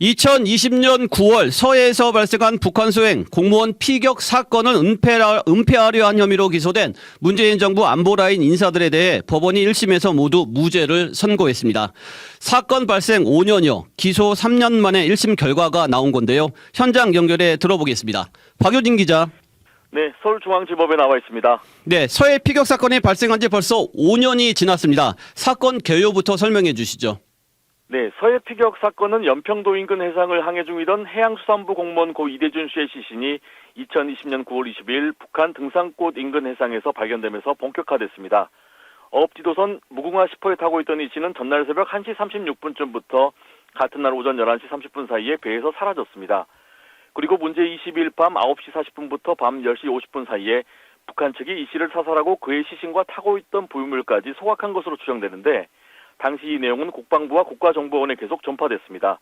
2020년 9월 서해에서 발생한 북한 소행 공무원 피격 사건을 은폐하려 한 혐의로 기소된 문재인 정부 안보라인 인사들에 대해 법원이 1심에서 모두 무죄를 선고했습니다. 사건 발생 5년여, 기소 3년 만에 1심 결과가 나온 건데요. 현장 연결해 들어보겠습니다. 박효진 기자. 네, 서울중앙지법에 나와 있습니다. 네, 서해 피격 사건이 발생한 지 벌써 5년이 지났습니다. 사건 개요부터 설명해 주시죠. 네, 서해 피격 사건은 연평도 인근 해상을 항해 중이던 해양수산부 공무원 고 이대준 씨의 시신이 2020년 9월 20일 북한 등산꽃 인근 해상에서 발견되면서 본격화됐습니다. 어업지도선 무궁화 10호에 타고 있던 이 씨는 전날 새벽 1시 36분쯤부터 같은 날 오전 11시 30분 사이에 배에서 사라졌습니다. 그리고 문제 22일 밤 9시 40분부터 밤 10시 50분 사이에 북한 측이 이 씨를 사살하고 그의 시신과 타고 있던 부유물까지 소각한 것으로 추정되는데 당시 이 내용은 국방부와 국가정보원에 계속 전파됐습니다.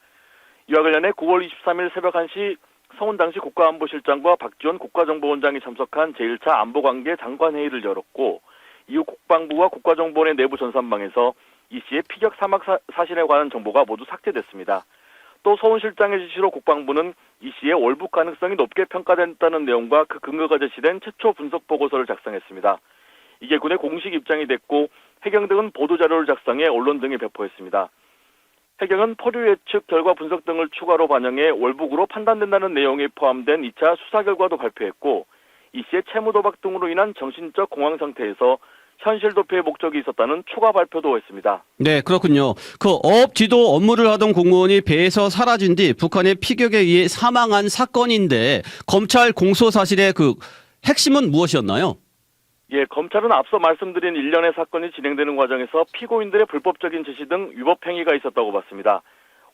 이와 관련해 9월 23일 새벽 1시 서훈당시 국가안보실장과 박지원 국가정보원장이 참석한 제1차 안보관계 장관회의를 열었고 이후 국방부와 국가정보원의 내부 전산망에서 이 씨의 피격 사망 사실에 관한 정보가 모두 삭제됐습니다. 또 서훈실장의 지시로 국방부는 이 씨의 월북 가능성이 높게 평가됐다는 내용과 그 근거가 제시된 최초 분석 보고서를 작성했습니다. 이게 군의 공식 입장이 됐고 해경 등은 보도자료를 작성해 언론 등에 배포했습니다. 해경은 포류 예측 결과 분석 등을 추가로 반영해 월북으로 판단된다는 내용이 포함된 2차 수사 결과도 발표했고 이 씨의 채무 도박 등으로 인한 정신적 공황 상태에서 현실 도피의 목적이 있었다는 추가 발표도 했습니다. 네, 그렇군요. 그 어업 지도 업무를 하던 공무원이 배에서 사라진 뒤 북한의 피격에 의해 사망한 사건인데 검찰 공소 사실의 그 핵심은 무엇이었나요? 예, 검찰은 앞서 말씀드린 일련의 사건이 진행되는 과정에서 피고인들의 불법적인 지시 등 위법 행위가 있었다고 봤습니다.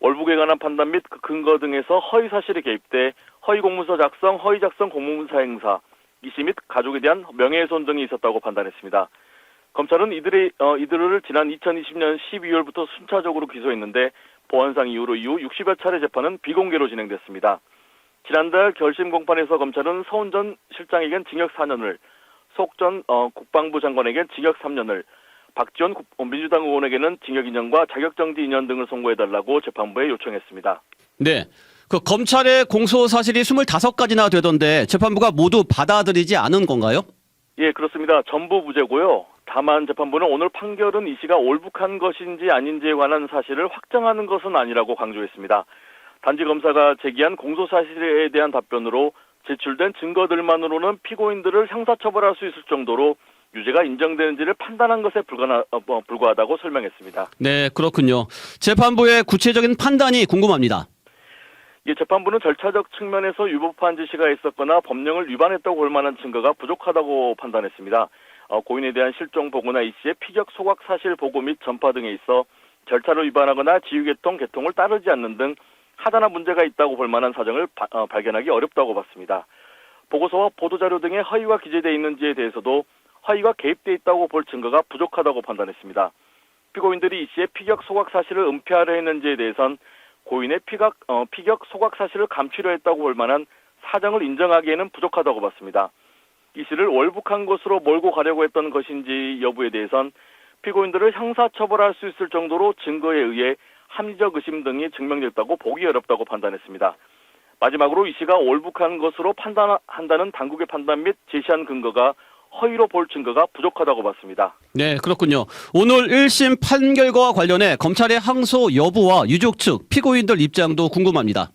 월북에 관한 판단 및 그 근거 등에서 허위 사실이 개입돼 허위 공문서 작성, 허위 작성 공문사 행사, 이시 및 가족에 대한 명예훼손 등이 있었다고 판단했습니다. 검찰은 이들을 지난 2020년 12월부터 순차적으로 기소했는데 보안상 이유로 이후 60여 차례 재판은 비공개로 진행됐습니다. 지난달 결심 공판에서 검찰은 서훈 전 실장에겐 징역 4년을, 속 전 국방부 장관에겐 징역 3년을, 박지원 민주당 의원에게는 징역 2년과 자격정지 2년 등을 선고해달라고 재판부에 요청했습니다. 네. 그 검찰의 공소 사실이 25가지나 되던데 재판부가 모두 받아들이지 않은 건가요? 예, 그렇습니다. 전부 무죄고요. 다만 재판부는 오늘 판결은 이 씨가 월북한 것인지 아닌지에 관한 사실을 확정하는 것은 아니라고 강조했습니다. 단지 검사가 제기한 공소사실에 대한 답변으로 제출된 증거들만으로는 피고인들을 형사처벌할 수 있을 정도로 유죄가 인정되는지를 판단한 것에 불과하다고 설명했습니다. 네, 그렇군요. 재판부의 구체적인 판단이 궁금합니다. 예, 재판부는 절차적 측면에서 위법한 지시가 있었거나 법령을 위반했다고 볼 만한 증거가 부족하다고 판단했습니다. 고인에 대한 실종 보고나 이 씨의 피격 소각 사실 보고 및 전파 등에 있어 절차를 위반하거나 지휘계통, 계통을 따르지 않는 등 하나나 문제가 있다고 볼 만한 사정을 발견하기 어렵다고 봤습니다. 보고서와 보도자료 등에 허위가 기재되어 있는지에 대해서도 허위가 개입되어 있다고 볼 증거가 부족하다고 판단했습니다. 피고인들이 이 씨의 피격 소각 사실을 은폐하려 했는지에 대해선 고인의 피격 소각 사실을 감추려 했다고 볼 만한 사정을 인정하기에는 부족하다고 봤습니다. 이 씨를 월북한 것으로 몰고 가려고 했던 것인지 여부에 대해선 피고인들을 형사처벌할 수 있을 정도로 증거에 의해 합리적 의심 등이 증명됐다고 보기 어렵다고 판단했습니다. 마지막으로 이 씨가 월북한 것으로 판단한다는 당국의 판단 및 제시한 근거가 허위로 볼 증거가 부족하다고 봤습니다. 네, 그렇군요. 오늘 1심 판결과 관련해 검찰의 항소 여부와 유족 측, 피고인들 입장도 궁금합니다.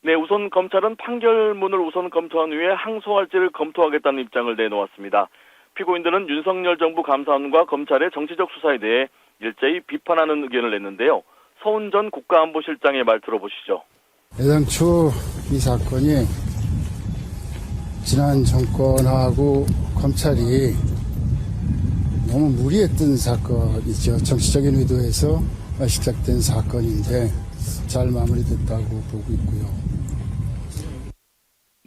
네, 우선 검찰은 판결문을 우선 검토한 후에 항소할지를 검토하겠다는 입장을 내놓았습니다. 피고인들은 윤석열 정부 감사원과 검찰의 정치적 수사에 대해 일제히 비판하는 의견을 냈는데요. 서훈 전 국가안보실장의 말 들어보시죠. 애당초 이 사건이 지난 정권하고 검찰이 너무 무리했던 사건이죠. 정치적인 의도에서 시작된 사건인데 잘 마무리됐다고 보고 있고요.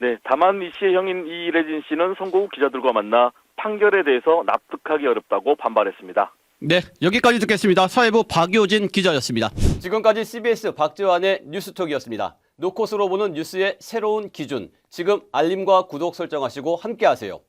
네, 다만 이 씨의 형인 이래진 씨는 선고 후 기자들과 만나 판결에 대해서 납득하기 어렵다고 반발했습니다. 네, 여기까지 듣겠습니다. 사회부 박효진 기자였습니다. 지금까지 CBS 박재환의 뉴스톡이었습니다. 노컷으로 보는 뉴스의 새로운 기준. 지금 알림과 구독 설정하시고 함께하세요.